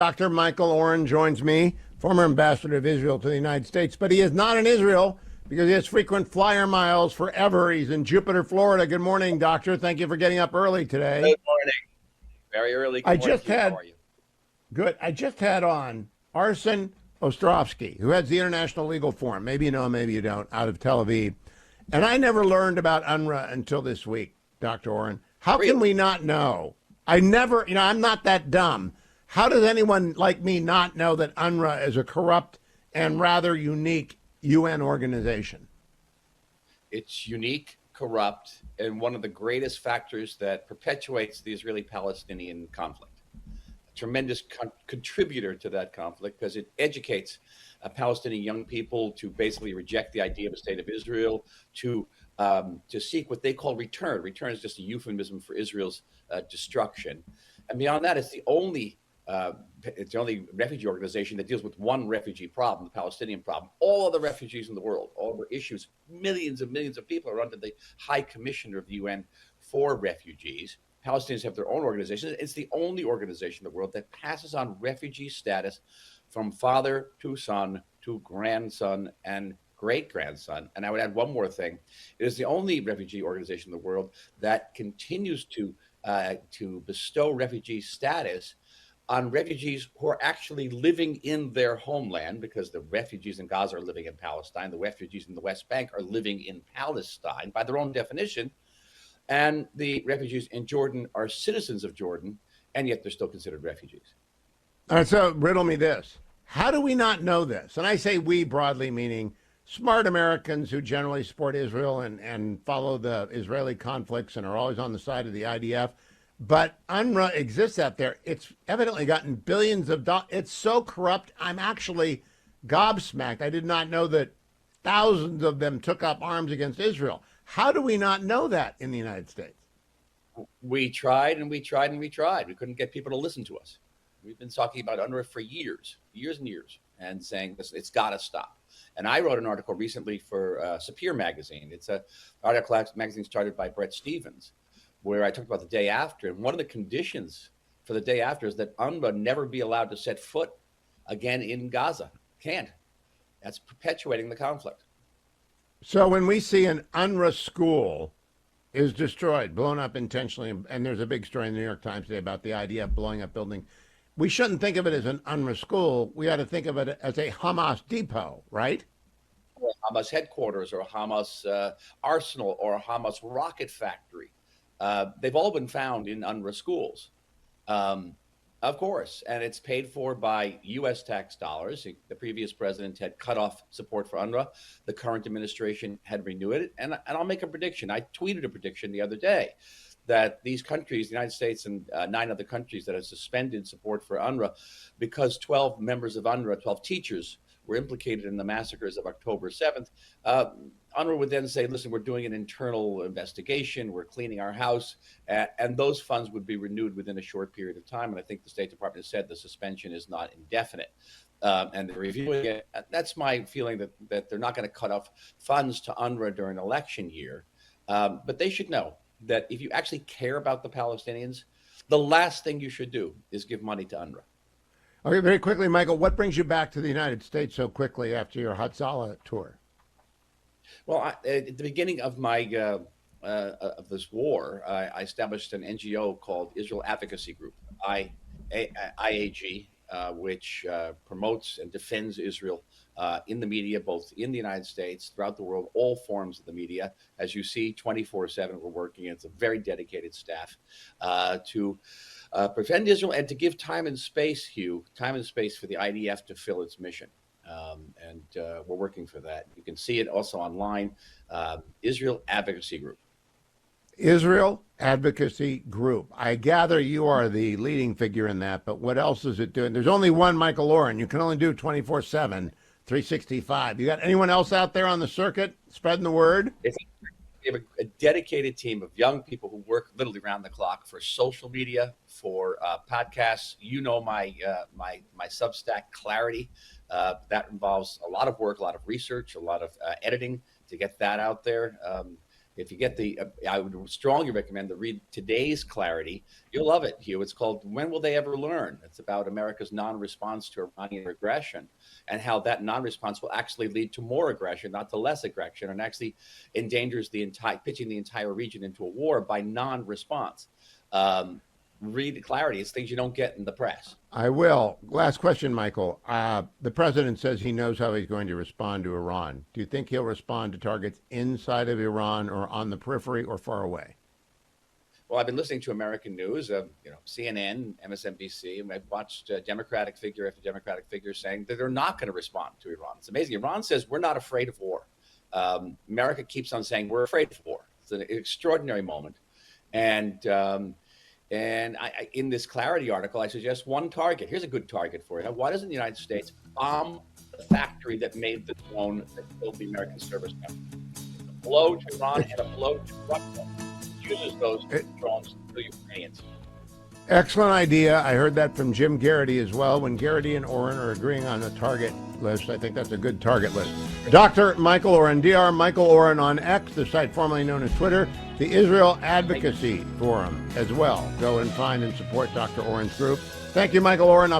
Dr. Michael Oren joins me, former ambassador of Israel to the United States, but he is not in Israel because he has frequent flyer miles forever. He's in Jupiter, Florida. Good morning, doctor. Thank you for getting up early today. Good morning. Very early. I Good morning, just Hugh. had How are you? good. I just had on Arsen Ostrovsky, who heads the International Legal Forum. Maybe you know, maybe you don't, out of Tel Aviv. And I never learned about UNRWA until this week, Dr. Oren. How can we not know? I never, I'm not that dumb. How does anyone like me not know that UNRWA is a corrupt and rather unique UN organization? It's unique, corrupt, and one of the greatest factors that perpetuates the Israeli-Palestinian conflict. A tremendous contributor to that conflict because it educates Palestinian young people to basically reject the idea of a state of Israel, to seek what they call return. Return is just a euphemism for Israel's destruction. And beyond that, it's the only refugee organization that deals with one refugee problem, the Palestinian problem. All other refugees in the world, all other issues, millions and millions of people are under the High Commissioner of the UN for refugees. Palestinians have their own organization. It's the only organization in the world that passes on refugee status from father to son to grandson and great-grandson. And I would add one more thing. It is the only refugee organization in the world that continues to bestow refugee status on refugees who are actually living in their homeland, because the refugees in Gaza are living in Palestine, the refugees in the West Bank are living in Palestine by their own definition, and the refugees in Jordan are citizens of Jordan, and yet they're still considered refugees. All right, so riddle me this. How do we not know this? And I say we broadly, meaning smart Americans who generally support Israel and follow the Israeli conflicts and are always on the side of the IDF. But UNRWA exists out there. It's evidently gotten billions of dollars. It's so corrupt, I'm actually gobsmacked. I did not know that thousands of them took up arms against Israel. How do we not know that in the United States? We tried and we tried and we tried. We couldn't get people to listen to us. We've been talking about UNRWA for years and years, and saying this, it's got to stop. And I wrote an article recently for Sapir magazine. It's an article magazine started by Bret Stephens, where I talked about the day after. And one of the conditions for the day after is that UNRWA never be allowed to set foot again in Gaza. Can't. That's perpetuating the conflict. So when we see an UNRWA school is destroyed, blown up intentionally, and there's a big story in the New York Times today about the IDF blowing up building, we shouldn't think of it as an UNRWA school. We ought to think of it as a Hamas depot, right? Or a Hamas headquarters, or a Hamas arsenal, or a Hamas rocket factory. They've all been found in UNRWA schools, of course, and it's paid for by U.S. tax dollars. The previous president had cut off support for UNRWA. The current administration had renewed it. And I'll make a prediction. I tweeted a prediction the other day that these countries, the United States and 9 other countries that have suspended support for UNRWA because 12 members of UNRWA, 12 teachers, were implicated in the massacres of October 7th, UNRWA would then say, listen, we're doing an internal investigation, we're cleaning our house, and those funds would be renewed within a short period of time. And I think the State Department has said the suspension is not indefinite. And they're reviewing it. That's my feeling, that they're not going to cut off funds to UNRWA during election year. But they should know that if you actually care about the Palestinians, the last thing you should do is give money to UNRWA. Okay, very quickly, Michael, what brings you back to the United States so quickly after your Hatzalah tour? Well, at the beginning of my of this war, I established an NGO called Israel Advocacy Group, IAG, which promotes and defends Israel in the media, both in the United States, throughout the world, all forms of the media. As you see, 24/7, we're working. It's a very dedicated staff to prevent Israel and to give time and space, Hugh, time and space for the IDF to fill its mission. And we're working for that. You can see it also online, Israel Advocacy Group. Israel Advocacy Group. I gather you are the leading figure in that, but what else is it doing? There's only one Michael Oren. You can only do 24/7, 365. You got anyone else out there on the circuit spreading the word? We have a dedicated team of young people who work literally around the clock for social media, for podcasts. You know, my Substack Clarity. That involves a lot of work, a lot of research, a lot of editing to get that out there. If you get I would strongly recommend to read today's Clarity. You'll love it, Hugh. It's called "When Will They Ever Learn?" It's about America's non-response to Iranian aggression, and how that non-response will actually lead to more aggression, not to less aggression, and actually endangers pitching the entire region into a war by non-response. Read Clarity. It's things you don't get in the press. I will. Last question, Michael. The president says he knows how he's going to respond to Iran. Do you think he'll respond to targets inside of Iran or on the periphery or far away? Well, I've been listening to American news, CNN, MSNBC, and I've watched Democratic figure after Democratic figure saying that they're not going to respond to Iran. It's amazing. Iran says we're not afraid of war. America keeps on saying we're afraid of war. It's an extraordinary moment. And in this Clarity article, I suggest one target. Here's a good target for you. Why doesn't the United States bomb the factory that made the drone that killed the American service member? A blow to Iran and a blow to Russia. Uses those drones to kill Ukrainians. Excellent idea. I heard that from Jim Garrity as well. When Garrity and Oren are agreeing on a target list, I think that's a good target list. Dr. Michael Oren, Dr. Michael Oren on X, the site formerly known as Twitter, the Israel Advocacy Forum as well. Go and find and support Dr. Oren's group. Thank you, Michael Oren.